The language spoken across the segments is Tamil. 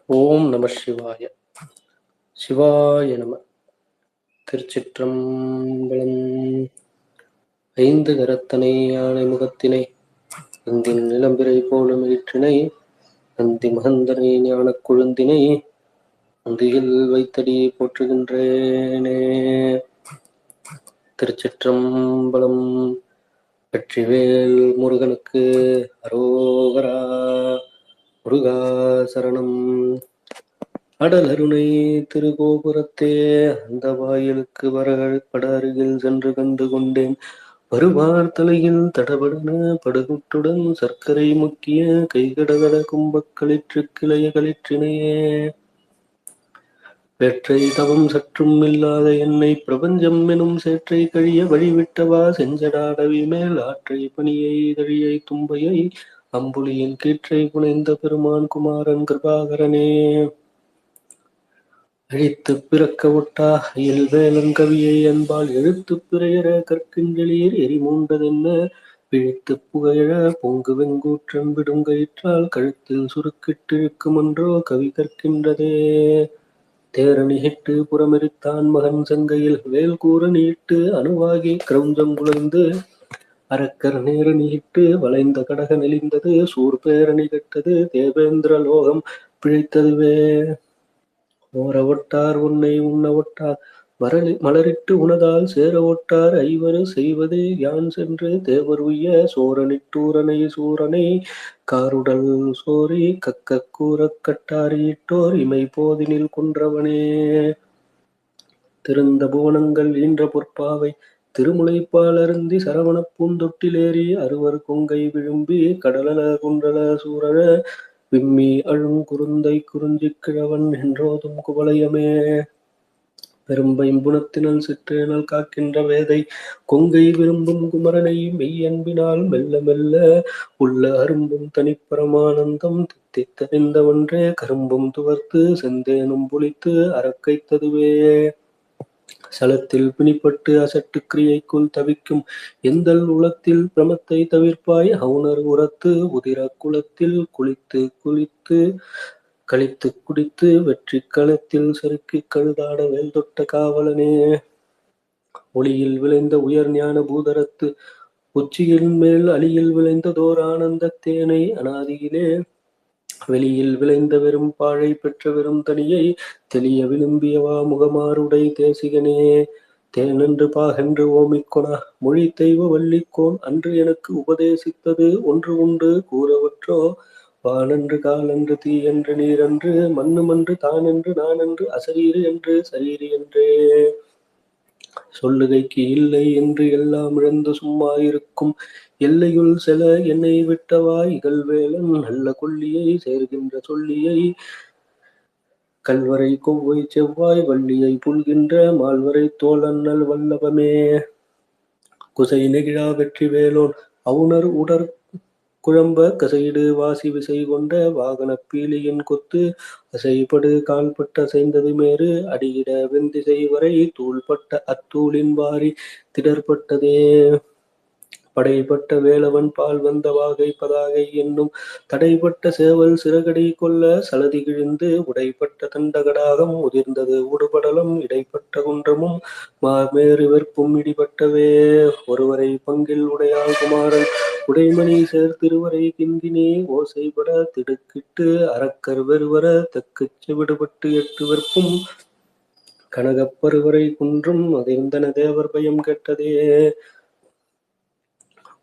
ஓம் நம சிவாய. சிவாய நம. திருச்சிற்றம்பலம். ஐந்து கரத்தனை யானை முகத்தினை அந்தின் நிலம்பிரை போலும் ஈற்றினை அந்தி மகந்தனை ஞானக் கொழுந்தினை அந்தியில் வைத்தடி போற்றுகின்றேனே. திருச்சிற்றம்பலம். வெற்றிவேல் முருகனுக்கு அரோகரா. முருகா சரணம். அடலருணை திருகோபுரத்தே அந்த வாயிலுக்கு பட அருகில் சென்று கண்டு கொண்டேன். வருவார் தலையில் தடபடன படுகுட்டுடன் சர்க்கரை முக்கிய கைகடகட கும்பக்களிற்று கிளைய களிற்றினையே. வேற்றை தவம் சற்றும் இல்லாத என்னை பிரபஞ்சம் எனும் சேற்றை கழிய வழிவிட்டவா செஞ்சடாடவி மேல் ஆற்றை பணியை கழியை தும்பையை அம்புலியின் கீற்றை புனைந்த பெருமான் குமாரன் கிருபாகரனே. அழித்துப் பிறக்க ஒட்டா அயில் வேலன் கவியை அன்பால் எழுத்துப் பிறையற கற்கிஞ்செளியர் எரிமூண்டதென்ன பிழித்துப் புகையழ பொங்கு வெங்கூற்றன் விடுங்கயிற்றால் கழுத்தில் சுருக்கிட்டிழுக்குமன்றோ கவி கற்கின்றதே. தேரணிகிட்டு புறமெரித்தான் மகன் செங்கையில் வேல் கூற நீட்டு அணுவாகி கிரௌஞ்சங்குலைந்து அரக்கர் நேரணியிட்டு வளைந்த கடக நெளிந்தது சூர்பேரணி கெட்டது தேவேந்திர லோகம் பிழைத்ததுவே. ஓர ஒட்டார் உன்னை உண்ண ஒட்டார் மலரிட்டு உனதால் சேர ஒட்டார் ஐவரு செய்வது யான் சென்று தேவர் உய்ய சோரனிட்டூரனை சூரனை காருடல் சோரி கக்க கூறக் கட்டாரியிட்டோர் இமை போதினில் குன்றவனே. திருந்த புவனங்கள் ஈன்ற பொற்பாவை திருமுலைப்பால் அருந்தி சரவணப் பூந்தொட்டிலேறி அறுவர் கொங்கை விழும்பி கடலல குன்றல சூரழ விம்மி அழும் குருந்தை குறிஞ்சி கிழவன் என்றோதும் குவலயமே. பெரும்பைம்புணத்தினல் சிற்றேனல் காக்கின்ற வேதை கொங்கை விரும்பும் குமரனை மெய்யன்பினால் மெல்ல மெல்ல உள்ள அரும்பும் தனிப்பரமானந்தம் தித்தித்தறிந்தவன்றே கரும்பும் துவர்த்து செந்தேனும் புளித்து அறக்கைத்ததுவே. சலத்தில் பிணிப்பட்டு அசட்டு கிரியைக்குள் தவிக்கும் எந்தல் உளத்தில் பிரமத்தை தவிர்ப்பாய் அவுணர் உரத்து உதிர குளத்தில் குளித்து குளித்து கழித்து குடித்து வெற்றி களத்தில் செருக்கி கழுதாட வேல் தொட்ட காவலனே. ஒளியில் விளைந்த உயர் ஞான பூதரத்து உச்சியின் மேல் அலியில் விளைந்ததோர் ஆனந்த தேனை அனாதியிலே வெளியில் விளைந்த வெறும் பாழை பெற்ற வெறும் தனியை தெளிய விரும்பியவா முகமாருடை தேசிகனே. தேனென்று பாகென்று ஓமிக்கொணா மொழி தெய்வ வள்ளிக்கோன் அன்று எனக்கு உபதேசித்தது ஒன்று உண்டு கூறவற்றோ வானென்று காலென்று தீயென்று நீரென்று மண்ணுமன்று தானென்று நானென்று அசரீரு என்று சரீரி என்றே. சொல்லுகைக்கு இல்லை என்று எல்லாம் இழந்து சும்மா இருக்கும் எல்லையுள் செல என்னை விட்டவா இகழ்வேலன் நல்ல கொல்லியை சேர்கின்ற சொல்லியை கல்வரை கொவ்வை செவ்வாய் வள்ளியை புல்கின்ற மால்வரை தோல் அண்ணல் வல்லபமே. குசை நெகிழா வெற்றி வேலோன் அவுணர் உடற் குழம்ப கசையிடு வாசி விசை கொண்ட வாகனப் பீலியின் கொத்து அசைப்படு கால்பட்ட அசைந்தது மேறு அடியிட வெந்திசை வரை தூள்பட்ட அத்தூளின் வாரி திடர்பட்டதே. படைப்பட்ட வேலவன் பால் வந்த வாகை பதாகை என்னும் தடைப்பட்ட சேவல் சிறகடி கொல்ல சலதி கிழிந்து உடைப்பட்ட தண்டகடாகம் உதிர்ந்தது உடுபடலம் இடைப்பட்ட குன்றமும் மாமேறு வெற்பும் இடிபட்டவே. ஒருவரை பங்கில் உடையாள் குமாரன் உடைமணி சேர்த்திருவரை கிந்தினே ஓசைபட திடுக்கிட்டு அரக்கர் வெறுவர தெக்குச் செவிடுபட்டு எட்டு வெற்பும் கனகப்பருவரை குன்றும் அதிர்ந்தன தேவர் பயம் கெட்டதே.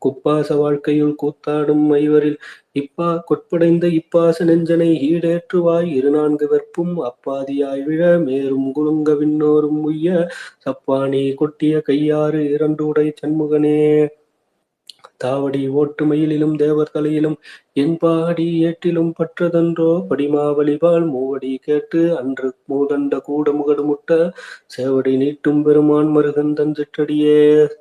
குப்பாச வாழ்க்கையுள் கூத்தாடும் ஐவரில் கொட்படைந்த இப்பாச நெஞ்சனை ஈடேற்றுவாய் இருநான்கு வெற்பும் அப்பாதியாய் விழ மேரும் குலுங்க விண்ணோரும் உய்ய சப்பானி கொட்டிய கையாறு இரண்டு உடை சண்முகனே. தாவடி ஓட்டு மயிலிலும் தேவர் தலையிலும் என் பாடி ஏற்றிலும் பற்றதன்றோ படிமாவலிபால் மூவடி கேட்டு அன்று மூதண்ட கூட முகடு முட்ட சேவடி நீட்டும் பெருமான் மருகன் தன் சிற்றடியே.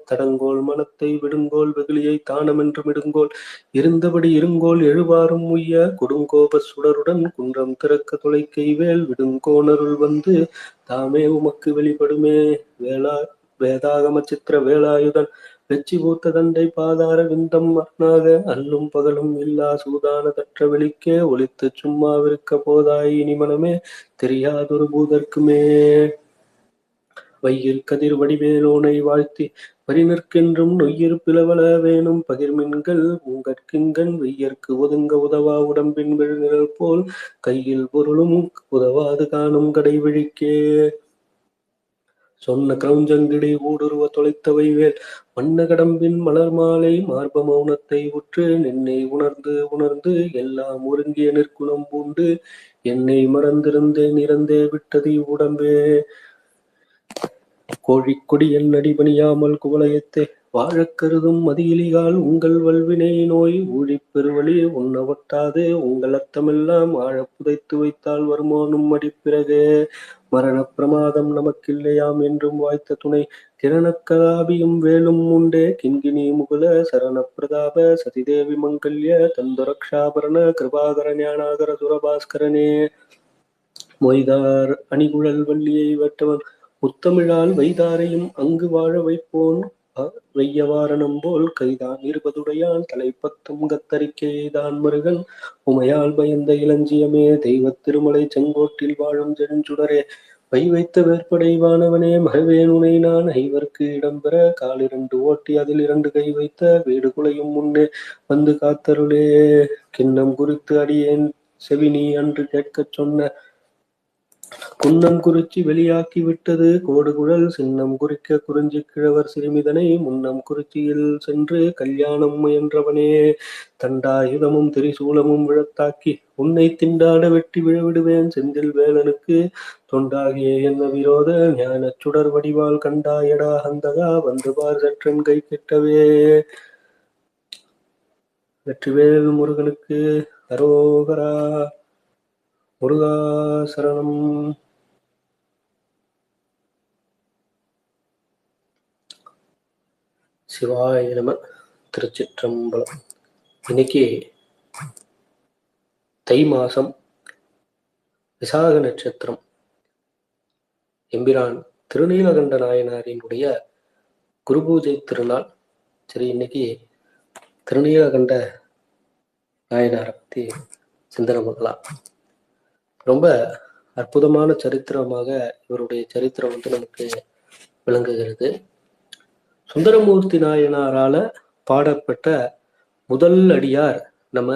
தடங்கோல் மனத்தை விடுங்கோல் வெகுளியை தானமென்று மிடுங்கோல் இருந்தபடி இருங்கோல் எழுவாரும் உய்ய கொடுங்கோப சுடருடன் குன்றம் திறக்க தொலைக்கை வேல் விடுங்கோனருள் வந்து தாமே உமக்கு வெளிப்படுமே. வேதாகம சித்திர வேலாயுதன் வெச்சி பூத்த தண்டை பாதார விந்தம் அருணாக அல்லும் பகலும் இல்லா சூதான தற்ற வெளிக்கே ஒளித்து சும்மாவிருக்க போதாய் இனி மனமே தெரியாதொரு பூதற்குமே. வையில் கதிர் வடிவேலோனை வாழ்த்தி பரிநிற்கென்றும் நொய்யிற் பிளவல வேணும் பகிர்மின்கள் உங்கட்கிங்கண் வெய்யற்கு ஒதுங்க உதவா உடம்பின் விழுநிழல் போல் கையில் பொருளும் உதவாது காணும் கடைவிழிக்கே. சொன்ன கிரௌஞ்சங்கிடை ஊடுருவ தொலைத்தவை வேல் மன்ன கடம்பின் மலர் மாலை மார்ப மௌனத்தை உற்று நின்னை உணர்ந்து உணர்ந்து எல்லாம் ஒருங்கிய நிற்குணம் பூண்டு என்னை மறந்திருந்தேன் இறந்தே விட்டது இவ்வுடம்பே. கோழிக்கொடி என் அடிபணியாமல் குவலயத்தே வாழக் கருதும் மதியிலிகால் உங்கள் வல்வினை நோய் ஊழிப் பெருவழி உண்ணவொட்டாது உங்கள் அர்த்தமெல்லாம் ஆழப் புதைத்து வைத்தால் வருமானும் அடிப்பிறகே. மரணப் பிரமாதம் நமக்கில்லையாம் என்றும் வாய்த்த துணை கிரணக்கலாபியும் வேலும் உண்டே கிண்கிணி முகுல சரணப் பிரதாப சதிதேவி மங்கல்ய தந்துரக்ஷாபரண கிருபாகர ஞானாகர சுரபாஸ்கரனே. மொய்தார் அணிகுழல் வள்ளியை வெட்டவன் முத்தமிழால் வைதாரையும் அங்கு வாழ வைப்போன் வெய்யவாரணம் போல் கைதான் இருபதுடையான் தலைப்பத்தும் கத்தரிக்கைதான் மருகன் உமையால் பயந்த இளஞ்சியமே. தெய்வத் திருமலை செங்கோட்டில் வாழும் செஞ்சுடரே வை வைத்த வேற்படை வானவனே மகவேனுனை நான் ஐவர்க்கு இடம்பெற காலிரண்டு ஓட்டி அதில் இரண்டு கை வைத்த வீடு குலையும் முன்னே வந்து காத்தருளே. கிண்ணம் குறித்து அடியேன் செவினி அன்று கேட்கச் சொன்ன குன்னம் குறிச்சி வெளியாக்கி விட்டது கோடுகுழல் சின்னம் குறிக்க குறிஞ்சி கிழவர் சிறுமிதனை முன்னம் குறிச்சியில் சென்று கல்யாணம் முயன்றவனே. தண்டாயுதமும் திரிசூலமும் விழத்தாக்கி உன்னை திண்டாட வெட்டி விழவிடுவேன் செந்தில் வேலனுக்கு தொண்டாகிய என்ன விரோத ஞான சுடர் வடிவால் கண்டாயடா அந்தகா வந்து பார் சற்றன் கை கெட்டவே. வெற்றிவேல் முருகனுக்கு அரோகரா. முருகா சரணம். சிவாய நம. திருச்சிற்றம்பலம். இன்னைக்கு தை மாசம் விசாக நட்சத்திரம். எம்பிரான் திருநீலகண்ட நாயனாரினுடைய குரு பூஜை திருநாள். சரி, இன்னைக்கு திருநீலகண்ட நாயனாரை பத்தி சிந்தனை பண்ணலாம். ரொம்ப அற்புதமான சரித்திரமாக இவருடைய சரித்திரம் நமக்கு விளங்குகிறது. சுந்தரமூர்த்தி நாயனாரால பாடப்பட்ட முதல் அடியார் நம்ம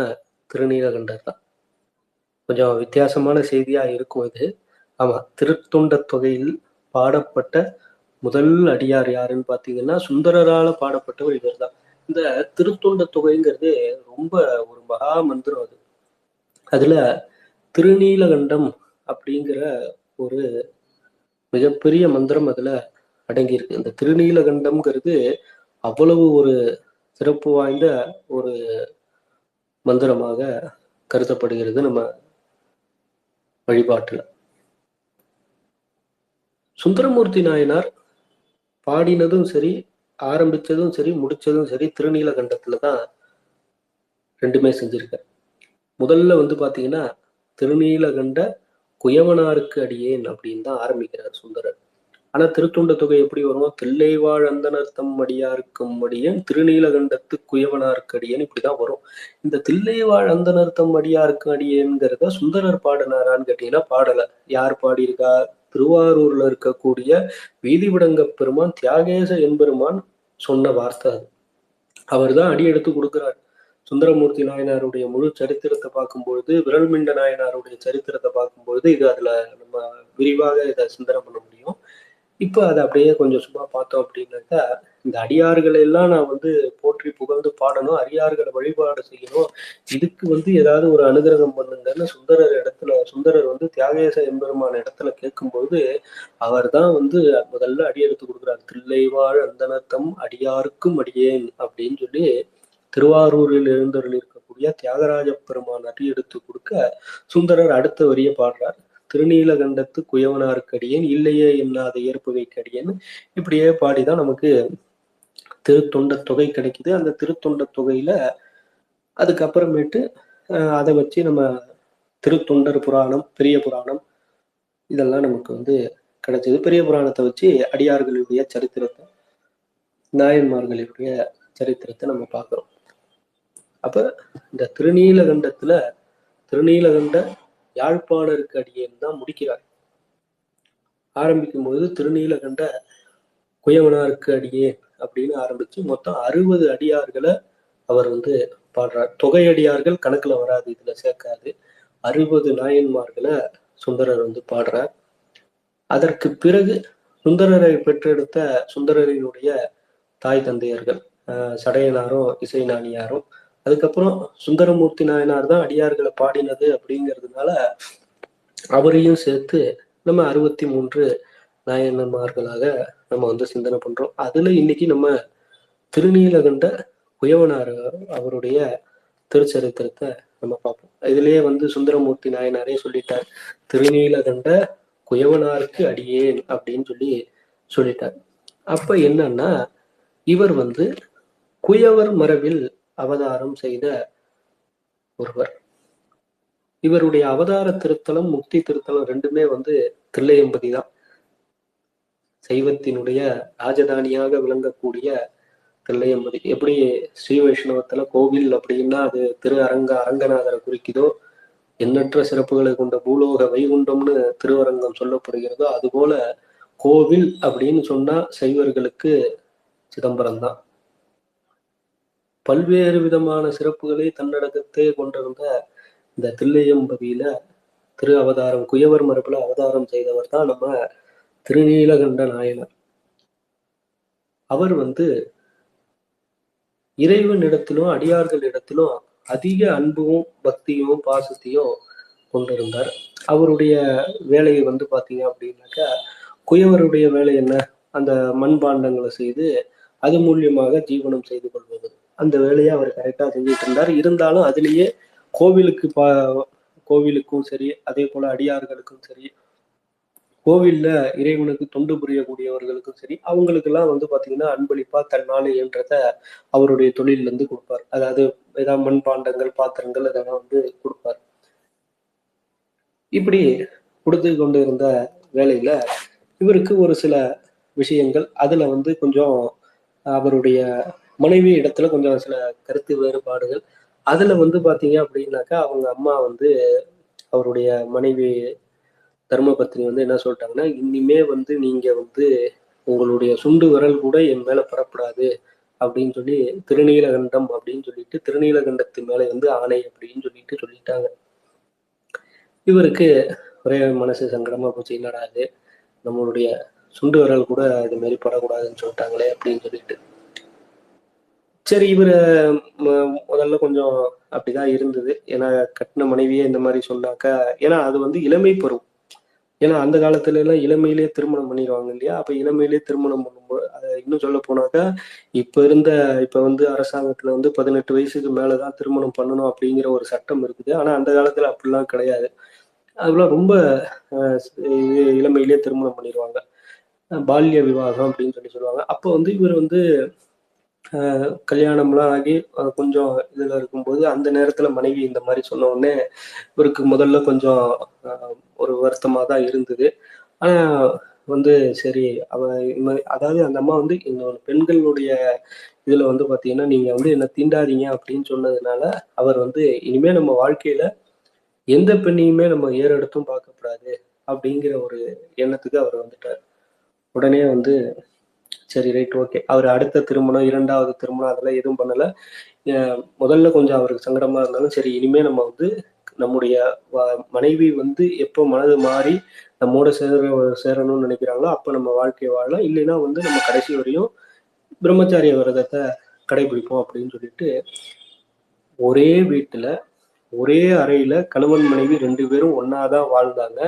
திருநீலகண்டர் தான். கொஞ்சம் வித்தியாசமான செய்தியா இருக்கும் இது. ஆமா, திருத்தொண்ட தொகையில் பாடப்பட்ட முதல் அடியார் யாருன்னு பாத்தீங்கன்னா சுந்தரரால பாடப்பட்டவர் இவர் தான். இந்த திருத்தொண்ட தொகைங்கிறது ரொம்ப ஒரு மகா மந்திரம். அது அதுல திருநீலகண்டம் அப்படிங்கிற ஒரு மிகப்பெரிய மந்திரம் அதுல அடங்கியிருக்கு. இந்த திருநீலகண்டம்ங்கிறது அவ்வளவு ஒரு சிறப்பு வாய்ந்த ஒரு மந்திரமாக கருதப்படுகிறது நம்ம வழிபாட்டுல. சுந்தரமூர்த்தி நாயனார் பாடினதும் சரி, ஆரம்பிச்சதும் சரி, முடிச்சதும் சரி திருநீலகண்டத்துலதான் ரெண்டுமே செஞ்சிருக்கார். முதல்ல பாத்தீங்கன்னா திருநீலகண்ட குயவனாருக்கு அடியேன் அப்படின்னு தான் ஆரம்பிக்கிறார் சுந்தரர். ஆனா திருத்தொண்ட தொகை எப்படி வரும்? தில்லைவாழ் அந்தனர்த்தம் அடியாருக்கும் அடியேன் திருநீலகண்டத்து குயவனாருக்கு அடியேன் இப்படிதான் வரும். இந்த தில்லைவாழ் அந்தனர்த்தம் அடியாருக்கு அடியேங்கிறத சுந்தரர் பாடினாரான்னு கேட்டீங்கன்னா பாடல. யார் பாடியிருக்கா? திருவாரூர்ல இருக்கக்கூடிய வீதிவிடங்க பெருமான் தியாகேச என்பெருமான் சொன்ன வார்த்தை அது. அவர் தான் அடி எடுத்து கொடுக்கிறார். சுந்தரமூர்த்தி நாயனாருடைய முழு சரித்திரத்தை பார்க்கும்பொழுது, விரல்மிண்ட நாயனாருடைய சரித்திரத்தை பார்க்கும்பொழுது இது அதுல நம்ம விரிவாக இதை சிந்தனை பண்ண முடியும். இப்ப அதை அப்படியே கொஞ்சம் சும்மா பார்த்தோம் அப்படின்னாக்கா, இந்த அடியார்களை எல்லாம் நான் போற்றி புகழ்ந்து பாடணும், அடியார்களை வழிபாடு செய்யணும், இதுக்கு ஏதாவது ஒரு அனுகிரகம் பண்ணுங்கன்னு சுந்தரர் தியாகேச எம்பெருமான இடத்துல கேட்கும்போது அவர் தான் முதல்ல அடி எடுத்து கொடுக்குறாரு. தில்லைவாழ் அந்தனத்தம் அடியாருக்கும் அடியேன் அப்படின்னு சொல்லி திருவாரூரில் எழுந்தருள் இருக்கக்கூடிய தியாகராஜ பெருமான் அடி எடுத்து கொடுக்க சுந்தரர் அடுத்த வரிய பாடுறார். திருநீலகண்டத்து குயவனாருக்கடியேன் இல்லையே இல்லாத ஏற்புகைக்கடியேன்னு இப்படியே பாடிதான் நமக்கு திருத்தொண்ட தொகை கிடைக்குது. அந்த திருத்தொண்ட தொகையில அதுக்கப்புறமேட்டு அதை வச்சு நம்ம திருத்தொண்டர் புராணம், பெரிய புராணம் இதெல்லாம் நமக்கு கிடைச்சது. பெரிய புராணத்தை வச்சு அடியார்களுடைய சரித்திரத்தை நாயன்மார்களுடைய சரித்திரத்தை நம்ம பார்க்கிறோம். அப்ப இந்த திருநீலகண்டத்துல திருநீலகண்ட யாழ்ப்பாணருக்கு அடியேன் தான் முடிக்கிறார். ஆரம்பிக்கும் போது திருநீலகண்ட குயவனாருக்கு அடியேன் அப்படின்னு ஆரம்பிச்சு மொத்தம் 60 அடியார்களை அவர் பாடுறார். தொகையடியார்கள் கணக்குல வராது, இதுல சேர்க்காது. 60 நாயன்மார்களை சுந்தரர் பாடுறார். அதற்கு பிறகு சுந்தரரை பெற்றெடுத்த சுந்தரரினுடைய தாய் தந்தையர்கள் சடையனாரும் இசைஞானியாரும், அதுக்கப்புறம் சுந்தரமூர்த்தி நாயனார் தான் அடியார்களை பாடினது அப்படிங்கிறதுனால அவரையும் சேர்த்து நம்ம 63 நாயன்மார்களாக நம்ம சிந்தனை பண்றோம். அதுல இன்னைக்கு நம்ம திருநீலகண்ட குயவனார் அவருடைய திருச்சரித்திரத்தை நம்ம பார்ப்போம். இதுலயே சுந்தரமூர்த்தி நாயனாரே சொல்லிட்டார், திருநீலகண்ட குயவனாருக்கு அடியேன் அப்படின்னு சொல்லிட்டார். அப்ப என்னன்னா, இவர் குயவர் மரபில் அவதாரம் செய்த ஒருவர். இவருடைய அவதார திருத்தலம் முக்தி திருத்தலம் ரெண்டுமே தில்லையம்பதி தான். சைவத்தினுடைய ராஜதானியாக விளங்கக்கூடிய தில்லையம்பதி. எப்படி ஸ்ரீ வைஷ்ணவத்துல கோவில் அப்படின்னா அது திரு அரங்கநாதரை குறிக்குதோ, எண்ணற்ற சிறப்புகளை கொண்ட பூலோக வைகுண்டம்னு திருவரங்கம் சொல்லப்படுகிறதோ, அதுபோல கோவில் அப்படின்னு சொன்னா சைவர்களுக்கு சிதம்பரம் தான். பல்வேறு விதமான சிறப்புகளை தன்னடக்கத்தே கொண்டிருந்த இந்த தில்லையம்பதியில திரு அவதாரம் குயவர் மரபுல அவதாரம் செய்தவர் தான் நம்ம திருநீலகண்ட நாயனார். அவர் இறைவனிடத்திலும் அடியார்களிடத்திலும் அதிக அன்பும் பக்தியும் பாசத்தையும் கொண்டிருந்தார். அவருடைய வேலையை பாத்தீங்க அப்படின்னாக்கா, குயவருடைய வேலை என்ன? அந்த மண்பாண்டங்களை செய்து அது மூலியமாக ஜீவனம் செய்து கொள்வது. அந்த வேலையை அவர் கரெக்டா செஞ்சுட்டு இருந்தார். இருந்தாலும் அதுலேயே கோவிலுக்கும் சரி, அதே போல அடியார்களுக்கும் சரி, கோவில்ல இறைவனுக்கு தொண்டு புரியக்கூடியவர்களுக்கும் சரி, அவங்களுக்கு எல்லாம் பாத்தீங்கன்னா அன்பளிப்பா தன்னால் இயன்றத அவருடைய தொழில கொடுப்பார். அதாவது ஏதாவது மண்பாண்டங்கள் பாத்திரங்கள் இதெல்லாம் கொடுப்பார். இப்படி கொடுத்து கொண்டு இருந்த வேலையில இவருக்கு ஒரு சில விஷயங்கள் அதுல கொஞ்சம் அவருடைய மனைவி இடத்துல கொஞ்சம் சில கருத்து வேறுபாடுகள். அதுல பாத்தீங்க அப்படின்னாக்கா, அவங்க அம்மா அவருடைய மனைவி தர்மபத்னி என்ன சொல்லிட்டாங்கன்னா, இனிமே நீங்க உங்களுடைய சுண்டு விரல் கூட என் மேல பரப்படாது அப்படின்னு சொல்லி திருநீலகண்டம் அப்படின்னு சொல்லிட்டு திருநீலகண்டத்து மேல ஆணை அப்படின்னு சொல்லிட்டாங்க. இவருக்கு ஒரே மனசு சங்கடமா போச்சு, என்னடா அது நம்மளுடைய சுண்டு விரல் கூட இது மாதிரி படக்கூடாதுன்னு சொல்லிட்டாங்களே அப்படின்னு சொல்லிட்டு. சரி, இவரு முதல்ல கொஞ்சம் அப்படிதான் இருந்தது. ஏன்னா கட்டின மனைவியே இந்த மாதிரி சொன்னாக்கா, ஏன்னா அது இளமை பருவம். ஏன்னா அந்த காலத்துல எல்லாம் இளமையிலேயே திருமணம் பண்ணிடுவாங்க இல்லையா? அப்ப இளமையிலேயே திருமணம் பண்ணும்போது இன்னும் சொல்ல போனாக்கா, இப்ப அரசாங்கத்துல 18 வயசுக்கு மேலதான் திருமணம் பண்ணணும் அப்படிங்கிற ஒரு சட்டம் இருக்குது. ஆனா அந்த காலத்துல அப்படிலாம் கிடையாது. அதெல்லாம் ரொம்ப இளமையிலேயே திருமணம் பண்ணிடுவாங்க, பால்ய விவாகம் அப்படின்னு சொல்லுவாங்க. அப்போ இவர் கல்யாணம்லாம் ஆகி கொஞ்சம் இதுல இருக்கும்போது அந்த நேரத்துல மனைவி இந்த மாதிரி சொன்ன உடனே இவருக்கு முதல்ல கொஞ்சம் ஒரு வருத்தமா தான் இருந்தது. ஆனா சரி, அதாவது அந்த அம்மா இன்னொரு பெண்களுடைய இதுல பாத்தீங்கன்னா, நீங்க என்ன தீண்டாதீங்க அப்படின்னு சொன்னதுனால அவர் இனிமே நம்ம வாழ்க்கையில எந்த பெண்ணையுமே நம்ம ஏறெடுத்தும் பார்க்கக்கூடாது அப்படிங்கிற ஒரு எண்ணத்துக்கு அவர் வந்துட்டார். உடனே சரி, ரைட், ஓகே. அவர் அடுத்த திருமணம், 2வது திருமணம் அதெல்லாம் எதுவும் பண்ணல. முதல்ல கொஞ்சம் அவருக்கு சங்கடமா இருந்தாலும் சரி, இனிமே நம்ம நம்முடைய மனைவி எப்போ மனது மாறி நம்மோட சேரணும்னு நினைக்கிறாங்களோ அப்ப நம்ம வாழ்க்கையை வாழலாம், இல்லைன்னா நம்ம கடைசி வரையும் பிரம்மச்சாரிய விரதத்தை கடைபிடிப்போம் அப்படின்னு சொல்லிட்டு ஒரே வீட்டுல ஒரே அறையில கணவன் மனைவி 2 பேரும் ஒன்னாதான் வாழ்ந்தாங்க.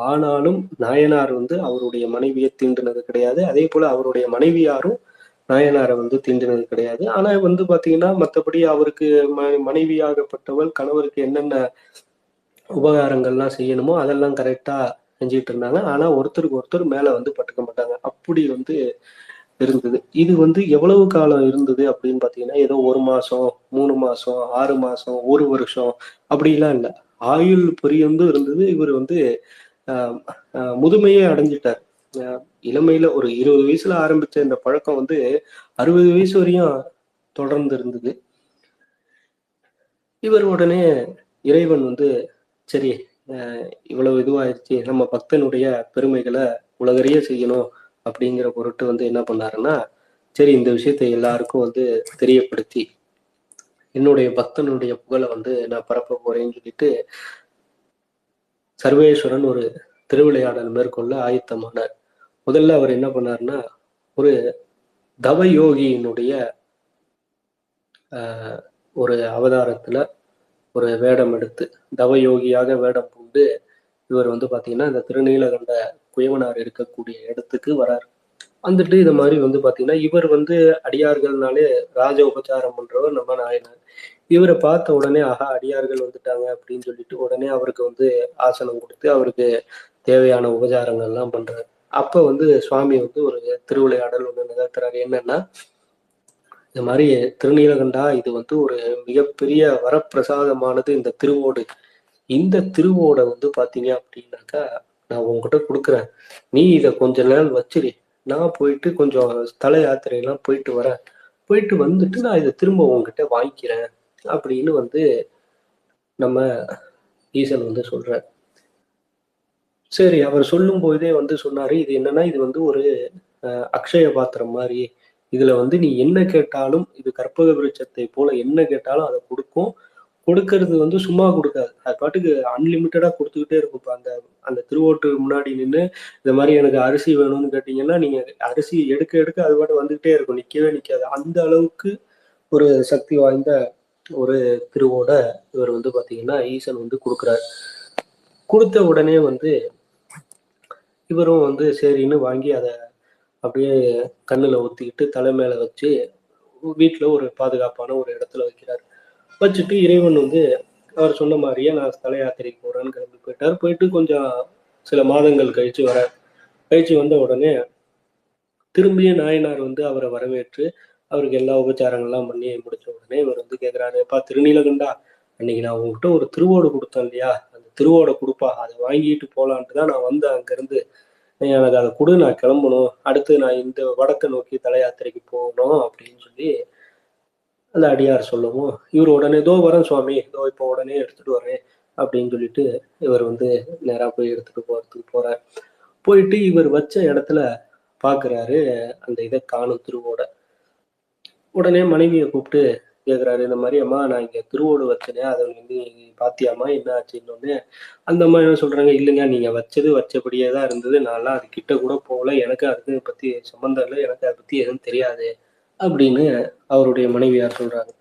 ஆனாலும் நாயனார் அவருடைய மனைவியை தீண்டினது கிடையாது. அதே போல அவருடைய மனைவியாரும் நாயனாரை தீண்டினது கிடையாது. ஆனா பாத்தீங்கன்னா, மற்றபடி அவருக்கு மனைவியாகப்பட்டவள் கணவருக்கு என்னென்ன உபகாரங்கள்லாம் செய்யணுமோ அதெல்லாம் கரெக்டா செஞ்சுட்டு இருந்தாங்க. ஆனா ஒருத்தருக்கு ஒருத்தர் மேல பட்டுக்க மாட்டாங்க. அப்படி இருந்தது. இது எவ்வளவு காலம் இருந்தது அப்படின்னு பாத்தீங்கன்னா, ஏதோ 1 மாசம், 3 மாசம், 6 மாசம், 1 வருஷம் அப்படிலாம் இல்லை. ஆயுள் பரியந்தும் இருந்தது. இவர் முதுமையே அடைஞ்சிட்டார். இளமையில ஒரு 20 வயசுல ஆரம்பிச்ச இந்த பழக்கம் வந்து 60 வயசு வரையும் தொடர்ந்து இருந்தது. இவர் உடனே இறைவன் வந்து சரி, இவ்வளவு இதுவாயிருச்சு, நம்ம பக்தனுடைய பெருமைகளை உலகறிய செய்யணும் அப்படிங்கிற பொருட்டு வந்து என்ன பண்ணாருன்னா, சரி இந்த விஷயத்தை எல்லாருக்கும் வந்து தெரியப்படுத்தி என்னுடைய பக்தனுடைய புகழை வந்து நான் பரப்ப போறேன்னு சொல்லிட்டு சர்வேஸ்வரன் ஒரு திருவிளையாடல் மேற்கொள்ள ஆயத்தமானார். முதல்ல அவர் என்ன பண்ணாருன்னா, ஒரு தவ யோகியினுடைய ஒரு அவதாரத்துல ஒரு வேடம் எடுத்து தவ யோகியாக வேடம் பூண்டு இவர் வந்து பாத்தீங்கன்னா இந்த திருநீலகண்ட குயவனார் இருக்கக்கூடிய இடத்துக்கு வரார். வந்துட்டு இது மாதிரி வந்து பாத்தீங்கன்னா இவர் வந்து அடியார்கள்னாலே ராஜ உபச்சாரம் பண்றவர் நம்ம நாயனார். இவரை பார்த்த உடனே ஆஹா அடியார்கள் வந்துட்டாங்க அப்படின்னு சொல்லிட்டு உடனே அவருக்கு வந்து ஆசனம் கொடுத்து அவருக்கு தேவையான உபச்சாரங்கள் எல்லாம் பண்றாரு. அப்ப வந்து சுவாமி வந்து ஒரு திருவிளையாடல் ஒண்ணு நிகழ்த்துறாரு. என்னன்னா, இந்த மாதிரி திருநீலகண்டா இது வந்து ஒரு மிகப்பெரிய வரப்பிரசாதமானது இந்த திருவோடு. இந்த திருவோடை வந்து பாத்தீங்க அப்படின்னாக்கா நான் உங்ககிட்ட கொடுக்குறேன், நீ இதை கொஞ்ச நாள் வச்சிரு, நான் போயிட்டு கொஞ்சம் ஸ்தல யாத்திரையெல்லாம் போயிட்டு வரேன், போயிட்டு வந்துட்டு நான் இதை திரும்ப உங்ககிட்ட வாங்கிக்கிறேன் அப்படின்னு வந்து நம்ம ஈசன் வந்து சொல்றார். சரி, அவர் சொல்லும் போதே வந்து சொன்னாரு, இது என்னன்னா இது வந்து ஒரு அக்ஷய பாத்திரம் மாதிரி, இதுல வந்து நீ என்ன கேட்டாலும் இது கற்பக விருட்சத்தை போல என்ன கேட்டாலும் அதை கொடுக்கும். கொடுக்கறது வந்து சும்மா கொடுக்காது, அது பாட்டுக்கு அன்லிமிட்டடா கொடுத்துக்கிட்டே இருக்கும். இப்போ அந்த அந்த திருவோட்டு முன்னாடி நின்று இந்த மாதிரி எனக்கு அரிசி வேணும்னு கேட்டீங்கன்னா நீங்க அரிசி எடுக்க எடுக்க அது பாட்டு வந்துகிட்டே இருக்கும், நிக்கவே நிக்காது. அந்த அளவுக்கு ஒரு சக்தி வாய்ந்த ஒரு திருவோட இவர் வந்து பாத்தீங்கன்னா ஈசன் வந்து கொடுக்குறாரு. கொடுத்த உடனே வந்து இவரும் வந்து சரின்னு வாங்கி அதை அப்படியே கண்ணுல ஊத்திக்கிட்டு தலை மேல வச்சு வீட்டுல ஒரு பாதுகாப்பான ஒரு இடத்துல வைக்கிறார். வச்சுட்டு இறைவன் வந்து அவர் சொன்ன மாதிரியே நான் ஸ்தல யாத்திரைக்கு போறேன்னு கிளம்பி போயிட்டார். போயிட்டு கொஞ்சம் சில மாதங்கள் கழிச்சு வர கழிச்சு வந்த உடனே திரும்பியும் நாயனார் வந்து அவரை வரவேற்று அவருக்கு எல்லா உபச்சாரங்கள்லாம் பண்ணி முடிச்ச உடனே இவர் வந்து கேட்கிறாரு, எப்பா திருநீலகண்டா, அன்னைக்கு நான் உங்ககிட்ட ஒரு திருவோடு கொடுத்தேன் இல்லையா, அந்த திருவோட கொடுப்பா, அதை வாங்கிட்டு போலான்ட்டு தான் நான் வந்தேன் அங்கிருந்து. எனக்கு அதை கொடு, நான் கிளம்பணும், அடுத்து நான் இந்த வடக்கை நோக்கி தல யாத்திரைக்கு போகணும் அப்படின்னு சொல்லி அந்த அடியார் சொல்லவும் இவர் உடனே இதோ வரேன் சுவாமி, இதோ இப்போ உடனே எடுத்துட்டு வரேன் அப்படின்னு சொல்லிட்டு இவர் வந்து நேரா போய் எடுத்துட்டு போறதுக்கு போறார். போயிட்டு இவர் வச்ச இடத்துல பாக்குறாரு அந்த இதை காணும் திருவோட. உடனே மனைவியை கூப்பிட்டு கேட்குறாரு, இந்த மாதிரி அம்மா நான் இங்கே திருவோடு வச்சனே அதை வந்து பாத்தியாமா என்ன ஆச்சுன்னு. அந்த அம்மா என்ன சொல்றாங்க, இல்லைங்க நீங்க வச்சது வச்சபடியே தான் இருந்தது, நான்லாம் அது கிட்ட கூட போகல, எனக்கு அதுக்கு பத்தி சம்மந்தம் இல்லை, எனக்கு அதை பத்தி எதுவும் தெரியாது அப்படின்னு அவருடைய மனைவியார் சொல்றாங்க.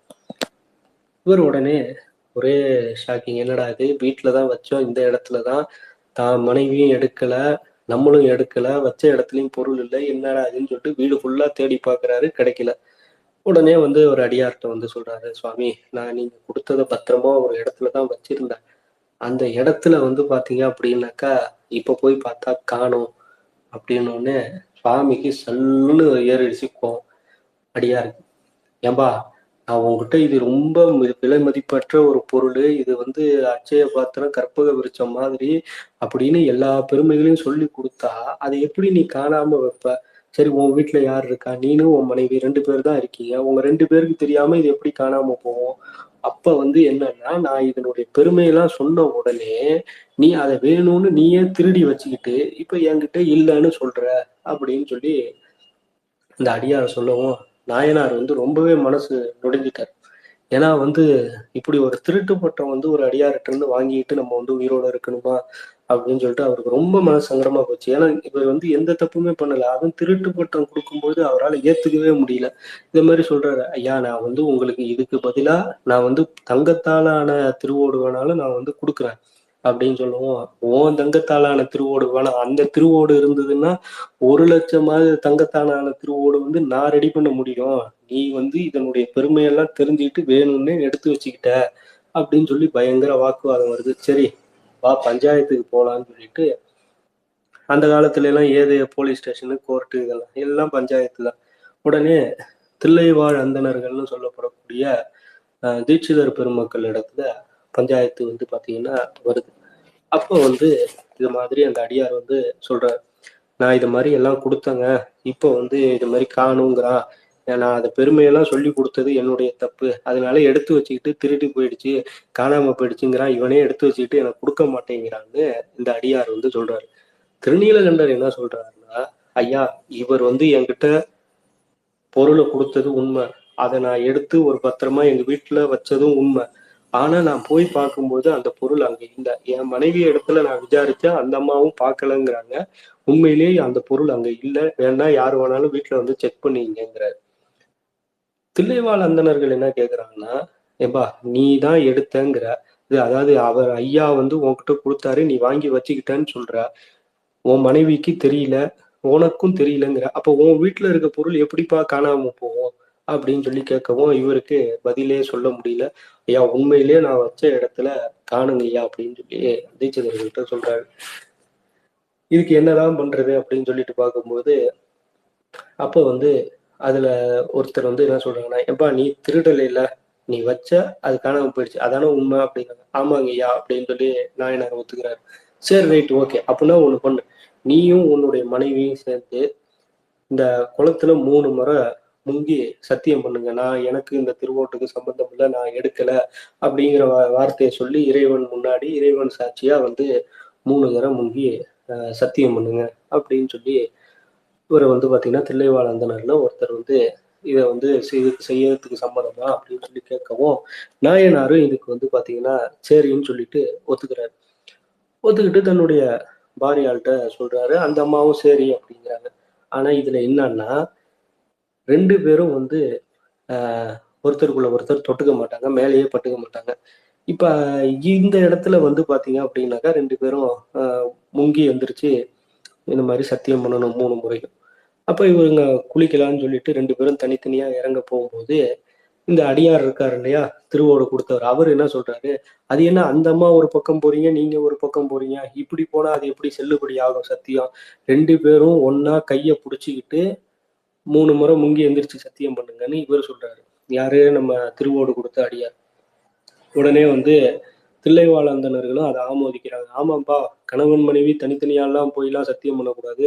இவர் உடனே ஒரே ஷாக்கிங், என்னடா இது வீட்டுலதான் வச்சோம், இந்த இடத்துலதான் தான் மனைவியும் எடுக்கல நம்மளும் எடுக்கல, வச்ச இடத்துலயும் பொருள் இல்லை, என்னடா அதுன்னு சொல்லிட்டு வீடு ஃபுல்லா தேடி பாக்குறாரு, கிடைக்கல. உடனே வந்து ஒரு அடியார்கிட்ட வந்து சொல்றாரு, சுவாமி நான் நீங்க கொடுத்தத பத்திரமா ஒரு இடத்துலதான் வச்சிருந்தேன், அந்த இடத்துல வந்து பாத்தீங்க அப்படின்னாக்கா இப்ப போய் பார்த்தா காணும் அப்படின்னு உடனே சுவாமிக்கு சல்லுன்னு ஏறிடுச்சு கோவம். அடியாருக்கு, ஏம்பா நான் உங்ககிட்ட இது ரொம்ப விலை மதிப்பற்ற ஒரு பொருள், இது வந்து அட்சய பாத்திரம் கற்பக விருட்சம் மாதிரி அப்படின்னு எல்லா பெருமைகளையும் சொல்லி கொடுத்தா அதை எப்படி நீ காணாம வைப்ப? சரி உன் வீட்டுல யார் இருக்கா, நீனும் உன் மனைவி 2 பேர் தான் இருக்கீங்க, உங்க 2 பேருக்கு தெரியாம இது எப்படி காணாம போவோம்? அப்ப வந்து என்னன்னா நான் இதனுடைய பெருமையெல்லாம் சொன்ன உடனே நீ அதை வேணும்னு நீயே திருடி வச்சுக்கிட்டு இப்ப என்கிட்ட இல்லைன்னு சொல்ற அப்படின்னு சொல்லி இந்த அடியார் சொல்லவும் நாயனார் வந்து ரொம்பவே மனசு நொடிஞ்சிட்டார். ஏன்னா வந்து இப்படி ஒரு திருட்டு பட்டம் வந்து ஒரு அடியார்கிட்ட இருந்து வாங்கிட்டு நம்ம வந்து உயிரோட இருக்கணுமா அப்படின்னு சொல்லிட்டு அவருக்கு ரொம்ப மனசு சங்கடமா போச்சு. ஏன்னா இவர் வந்து எந்த தப்புமே பண்ணல, அதுவும் திருட்டு பட்டம் கொடுக்கும்போது அவரால் ஏத்துக்கவே முடியல. இதே மாதிரி சொல்றாரு, ஐயா நான் வந்து உங்களுக்கு இதுக்கு பதிலா நான் வந்து தங்கத்தாலான திருவோடு வேணாலும் நான் வந்து கொடுக்குறேன் அப்படின்னு சொல்லுவோம். உன் தங்கத்தாலான திருவோடு வேணாம், அந்த திருவோடு இருந்ததுன்னா 1,00,000 தங்கத்தாலான திருவோடு வந்து நான் ரெடி பண்ண முடியும், நீ வந்து இதனுடைய பெருமையெல்லாம் தெரிஞ்சுக்கிட்டு வேணும்னு எடுத்து வச்சுக்கிட்ட அப்படின்னு சொல்லி பயங்கர வாக்குவாதம் வருது. சரி வா பஞ்சாயத்துக்கு போலான்னு சொல்லிட்டு அந்த காலத்துல எல்லாம் ஏது போலீஸ் ஸ்டேஷனு கோர்ட்டு இதெல்லாம் எல்லாம் பஞ்சாயத்து தான். உடனே தில்லைவாழ் அந்தணர்கள்னு சொல்லப்படக்கூடிய தீட்சிதர் பெருமக்கள் இடத்துல பஞ்சாயத்து வந்து பாத்தீங்கன்னா வருது. அப்போ வந்து இது மாதிரி அந்த அடியார் வந்து சொல்றார், நான் இது மாதிரி எல்லாம் கொடுத்தேங்க, இப்போ வந்து இது மாதிரி காணுங்கிறான். நான் அதை பெருமையெல்லாம் சொல்லி கொடுத்தது என்னுடைய தப்பு, அதனால எடுத்து வச்சுக்கிட்டு திருடி போயிடுச்சு, காணாம போயிடுச்சுங்கிறான். இவனே எடுத்து வச்சுக்கிட்டு எனக்கு கொடுக்க மாட்டேங்கிறான்னு இந்த அடியார் வந்து சொல்றாரு. திருநீலகண்டர் என்ன சொல்றாருன்னா, ஐயா, இவர் வந்து என்கிட்ட பொருளை கொடுத்தது உண்மை, அதை நான் எடுத்து ஒரு பத்திரமா எங்க வீட்டுல வச்சதும் உண்மை. ஆனா நான் போய் பார்க்கும்போது அந்த பொருள் அங்க இல்லை. என் மனைவி இடத்துல நான் விசாரிச்சேன், அந்த அம்மாவும் பார்க்கலங்கிறாங்க. உண்மையிலேயே அந்த பொருள் அங்க இல்லை, வேணா யாரு வேணாலும் வீட்டுல வந்து செக் பண்ணிங்கிறாரு. தில்லைவாழ் அந்தணர்கள் என்ன கேக்குறாங்கன்னா, ஏம்பா நீ தான் எடுத்தங்கிற, இது அதாவது அவர் ஐயா வந்து உன்கிட்ட கொடுத்தாரு, நீ வாங்கி வச்சுக்கிட்டேன்னு சொல்ற, உன் மனைவிக்கு தெரியல, உனக்கும் தெரியலங்கிற, அப்ப உன் வீட்டுல இருக்க பொருள் எப்படிப்பா காணாம போகும் அப்படின்னு சொல்லி கேட்கவும் இவருக்கு பதிலே சொல்ல முடியல. ஐயா, உண்மையிலேயே நான் வச்ச இடத்துல காணுங்க ஐயா அப்படின்னு சொல்லி தீட்சிதர்கள்ட்ட சொல்றாரு. இதுக்கு என்னதான் பண்றது அப்படின்னு சொல்லிட்டு பார்க்கும்போது, அப்ப வந்து அதுல ஒருத்தர் வந்து என்ன சொல்றாங்கன்னா, எப்பா நீ திருடல இல்ல, நீ வச்ச அது காணாம போயிடுச்சு, அதான உண்மை அப்படிங்கிறாங்க. ஆமாங்க ஐயா அப்படின்னு சொல்லி நாயனார் ஒத்துக்கிறாரு. சரி, ரைட், ஓகே, அப்படின்னா ஒண்ணு பண்ணு, நீயும் உன்னுடைய மனைவியும் சேர்ந்து இந்த குளத்துல 3 முறை முங்கி சத்தியம் பண்ணுங்க, நான் எனக்கு இந்த திருவோட்டுக்கு சம்பந்தம் இல்லை, நான் எடுக்கல அப்படிங்கிற வார்த்தையை சொல்லி இறைவன் முன்னாடி இறைவன் சாட்சியா வந்து 3 தடவை முங்கி சத்தியம் பண்ணுங்க அப்படின்னு சொல்லி இவரை வந்து பாத்தீங்கன்னா தில்லைவாழ் அந்தணர்ல ஒருத்தர் வந்து இதை வந்து செய்யறதுக்கு சம்மதமா அப்படின்னு சொல்லி கேட்கவும், நாயனாரும் இதுக்கு வந்து பாத்தீங்கன்னா சரின்னு சொல்லிட்டு ஒத்துக்கிறாரு. ஒத்துக்கிட்டு தன்னுடைய பாரியாள்கிட்ட சொல்றாரு. அந்த அம்மாவும் சரி அப்படிங்கிறாங்க. ஆனா இதுல என்னன்னா, 2 பேரும் வந்து ஒருத்தருக்குள்ள ஒருத்தர் தொட்டுக்க மாட்டாங்க, மேலேயே பட்டுக்க மாட்டாங்க. இப்ப இந்த இடத்துல வந்து பாத்தீங்க அப்படின்னாக்கா 2 பேரும் முங்கி எந்திரிச்சு இந்த மாதிரி சத்தியம் பண்ணணும் 3 முறையும். அப்ப இவங்க குளிக்கலாம்னு சொல்லிட்டு 2 பேரும் தனித்தனியா இறங்க போகும்போது, இந்த அடியார் இருக்காரு இல்லையா, திருவோடு கொடுத்தவர், அவர் என்ன சொல்றாரு, அது என்ன அந்த அம்மா ஒரு பக்கம் போறீங்க, நீங்க ஒரு பக்கம் போறீங்க, இப்படி போனா அது எப்படி செல்லுபடி ஆகும் சத்தியம்? 2 பேரும் ஒன்னா கைய புடிச்சுக்கிட்டு 3 முறை முங்கி எந்திரிச்சு சத்தியம் பண்ணுங்கன்னு இவர் சொல்றாரு. யாரு? நம்ம திருவோடு கொடுத்த அடியார். உடனே வந்து தில்லைவாழ் அந்தணர்களும் அதை ஆமோதிக்கிறாங்க. ஆமாப்பா, கணவன் மனைவி தனித்தனியாலாம் போயெல்லாம் சத்தியம் பண்ணக்கூடாது,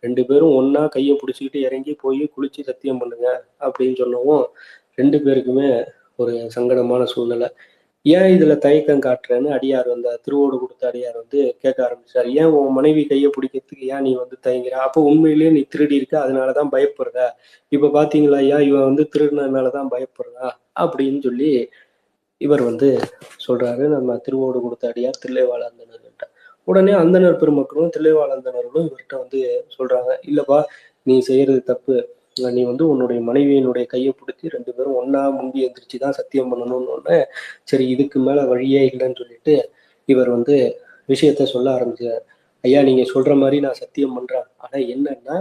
2 பேரும் ஒன்னா கையை பிடிச்சிக்கிட்டு இறங்கி போய் குளிச்சு சத்தியம் பண்ணுங்க அப்படின்னு சொல்லவும் 2 பேருக்குமே ஒரு சங்கடமான சூழ்நிலை. ஏன் இதுல தயக்கம் காட்டுறேன்னு அடியார் வந்து திருவோடு கொடுத்த அடியார் வந்து கேட்க ஆரம்பிச்சார். ஏன் உன் மனைவி கையை பிடிக்கிறதுக்கு ஏன் நீ வந்து தயங்குற? அப்போ உண்மையிலேயே நீ திருடி இருக்க, அதனாலதான் பயப்படுற. இப்ப பாத்தீங்களா ஐயா, இவன் வந்து திருடினதுனாலதான் பயப்படுறா அப்படின்னு சொல்லி இவர் வந்து சொல்றாரு, நம்ம திருவோடு கொடுத்த அடியார் தில்லைவாழ் அந்தணர்கிட்ட. உடனே அந்தணர் பெருமக்களும் தில்லைவாழ் அந்தணர்களும் இவர்கிட்ட வந்து சொல்றாங்க, இல்லப்பா நீ செய்யறது தப்பு, நீ வந்து உன்னுடைய மனைவியினுடைய கையை பிடிச்சி 2 பேரும் ஒன்னா முங்கி எந்திரிச்சுதான் சத்தியம் பண்ணணும்னு. சரி, இதுக்கு மேல வழியே இல்லைன்னு சொல்லிட்டு இவர் வந்து விஷயத்த சொல்ல ஆரம்பிச்சார். ஐயா, நீங்க சொல்ற மாதிரி நான் சத்தியம் பண்றேன், ஆனா என்னன்னா,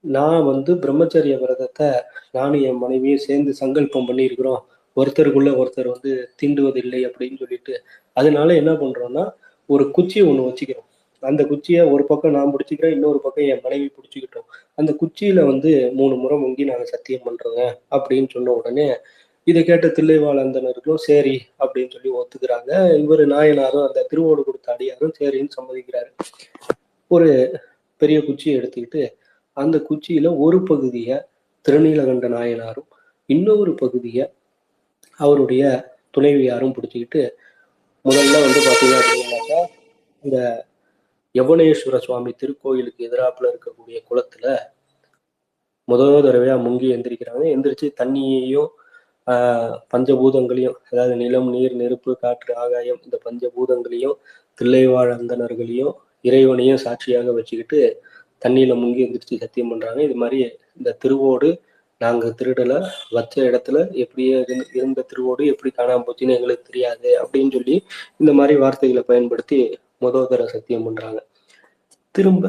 நான் வந்து பிரம்மச்சரிய விரதத்தை நானும் என் மனைவியும் சேர்ந்து சங்கல்பம் பண்ணியிருக்கிறோம், ஒருத்தருக்குள்ள ஒருத்தர் வந்து தீண்டுவதில்லை அப்படின்னு சொல்லிட்டு. அதனால என்ன பண்றோம்னா, ஒரு குச்சியை ஒண்ணு வச்சுக்கிறோம். அந்த குச்சியை ஒரு பக்கம் நான் பிடிச்சிக்கிறேன், இன்னொரு பக்கம் என் மனைவி பிடிச்சிக்கிட்டோம். அந்த குச்சியில வந்து 3 முறை முங்கி நாங்க சத்தியம் பண்றோங்க அப்படின்னு சொன்ன உடனே இதை கேட்ட தில்லைவாழ் அந்தணர்களும் சரி அப்படின்னு சொல்லி ஒத்துக்கிறாங்க. இவர் நாயனாரும் அந்த திருவோடு கொடுத்த அடியாரும் சரின்னு சம்மதிக்கிறாரு. ஒரு பெரிய குச்சியை எடுத்துக்கிட்டு அந்த குச்சியில ஒரு பகுதிய திருநீலகண்ட நாயனாரும் இன்னொரு பகுதிய அவருடைய துணைவியாரும் பிடிச்சிக்கிட்டு முதல்ல வந்து பாத்தீங்க அப்படின்னாக்கா இந்த யவனேஸ்வர சுவாமி திருக்கோயிலுக்கு எதிராப்புல இருக்கக்கூடிய குளத்துல முதல் தடவையா முங்கி எந்திரிக்கிறாங்க. எந்திரிச்சு தண்ணியையும் பஞ்சபூதங்களையும், அதாவது நிலம், நீர், நெருப்பு, காற்று, ஆகாயம், இந்த பஞ்சபூதங்களையும் தில்லைவாழ் அந்தணர்களையும் இறைவனையும் சாட்சியாக வச்சுக்கிட்டு தண்ணியில முங்கி எந்திரிச்சு சத்தியம் பண்றாங்க. இது மாதிரி இந்த திருவோடு நாங்க திருடல, வச்ச இடத்துல எப்படியே இருந்த திருவோடு எப்படி காணாம போச்சுன்னு எங்களுக்கு தெரியாது அப்படின்னு சொல்லி இந்த மாதிரி வார்த்தைகளை பயன்படுத்தி முதல் தடவை சத்தியம் பண்றாங்க. திரும்ப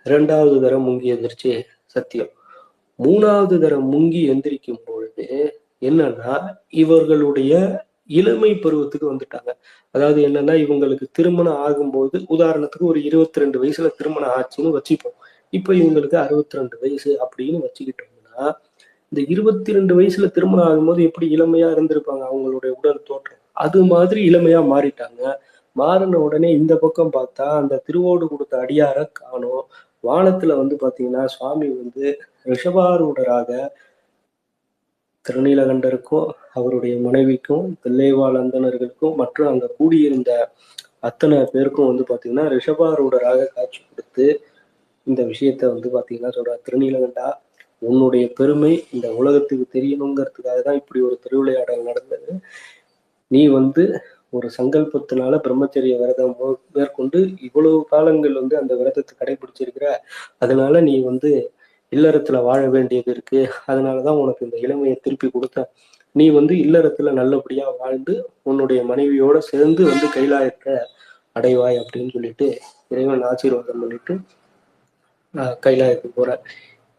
2வது தடவை முங்கி எந்திரிச்சு சத்தியம். 3வது தடவை முங்கி எந்திரிக்கும் பொழுது என்னன்னா, இவர்களுடைய இளமை பருவத்துக்கு வந்துட்டாங்க. அதாவது என்னன்னா, இவங்களுக்கு திருமணம் ஆகும்போது உதாரணத்துக்கு ஒரு 22 வயசுல திருமணம் ஆச்சுன்னு வச்சுப்போம். இப்ப இவங்களுக்கு 62 வயசு அப்படின்னு வச்சுக்கிட்டோம்னா, இந்த 22 வயசுல திருமணம் ஆகும்போது எப்படி இளமையா இருந்திருப்பாங்க அவங்களுடைய உடல் தோற்றம், அது மாதிரி இளமையா மாறிட்டாங்க. மாறின உடனே இந்த பக்கம் பார்த்தா அந்த திருவோடு கொடுத்த அடியார காணோம். வானத்துல வந்து பாத்தீங்கன்னா சுவாமி வந்து ரிஷபாரூடராக திருநீலகண்டருக்கும் அவருடைய மனைவிக்கும் தில்லைவாழ் அந்தணர்களுக்கும் மற்றும் அங்க கூடியிருந்த அத்தனை பேருக்கும் வந்து பாத்தீங்கன்னா ரிஷபாரூடராக காட்சி கொடுத்து இந்த விஷயத்த வந்து பாத்தீங்கன்னா சொல்றார், திருநீலகண்டா உன்னுடைய பெருமை இந்த உலகத்துக்கு தெரியணுங்கிறதுக்காக தான் இப்படி ஒரு திருவிளையாடல் நடந்தது. நீ வந்து ஒரு சங்கல்பத்தினால பிரம்மச்சரிய விரதம் மேற்கொண்டு இவ்வளவு காலங்கள் வந்து அந்த விரதத்தை கடைபிடிச்சிருக்கிற, அதனால நீ வந்து இல்லறத்துல வாழ வேண்டியது இருக்கு. அதனாலதான் உனக்கு இந்த இளமையை திருப்பி கொடுத்தேன். நீ வந்து இல்லறத்துல நல்லபடியா வாழ்ந்து உன்னுடைய மனைவியோட சேர்ந்து வந்து கைலாயத்தை அடைவாய் அப்படின்னு சொல்லிட்டு இறைவன் ஆசீர்வாதம் பண்ணிட்டு கைலாயத்துக்கு போற.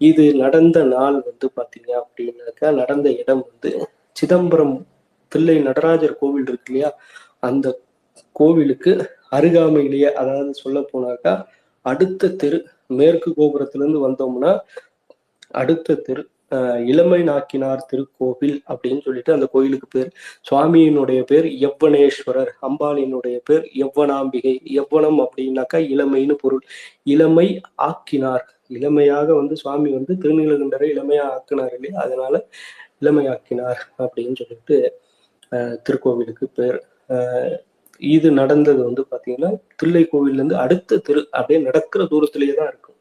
இது நடந்த நாள் வந்து பாத்தீங்க அப்படின்னாக்கா, நடந்த இடம் வந்து சிதம்பரம் தில்லை நடராஜர் கோவில் இருக்கு இல்லையா, அந்த கோவிலுக்கு அருகாமையிலேயே, அதாவது சொல்ல போனாக்கா அடுத்த தெரு, மேற்கு கோபுரத்துல இருந்து வந்தோம்னா அடுத்த தெரு இளமை நாக்கினார் திருக்கோவில் அப்படின்னு சொல்லிட்டு அந்த கோயிலுக்கு பேர். சுவாமியினுடைய பேர் யவ்வனேஸ்வரர், அம்பாளினுடைய பேர் யவ்வனாம்பிகை. யவ்வனம் அப்படின்னாக்கா இளமைன்னு பொருள். இளமை ஆக்கினார், இளமையாக வந்து சுவாமி வந்து திருநீலகண்டரை இளமையா ஆக்கினார் இல்லையா, அதனால இளமையாக்கினார் அப்படின்னு சொல்லிட்டு திருக்கோவிலுக்கு பேர். இது நடந்தது வந்து பாத்தீங்கன்னா தில்லை கோவில்ல இருந்து அடுத்த தெரு, அப்படியே நடக்கிற தூரத்திலேயே தான் இருக்கும்.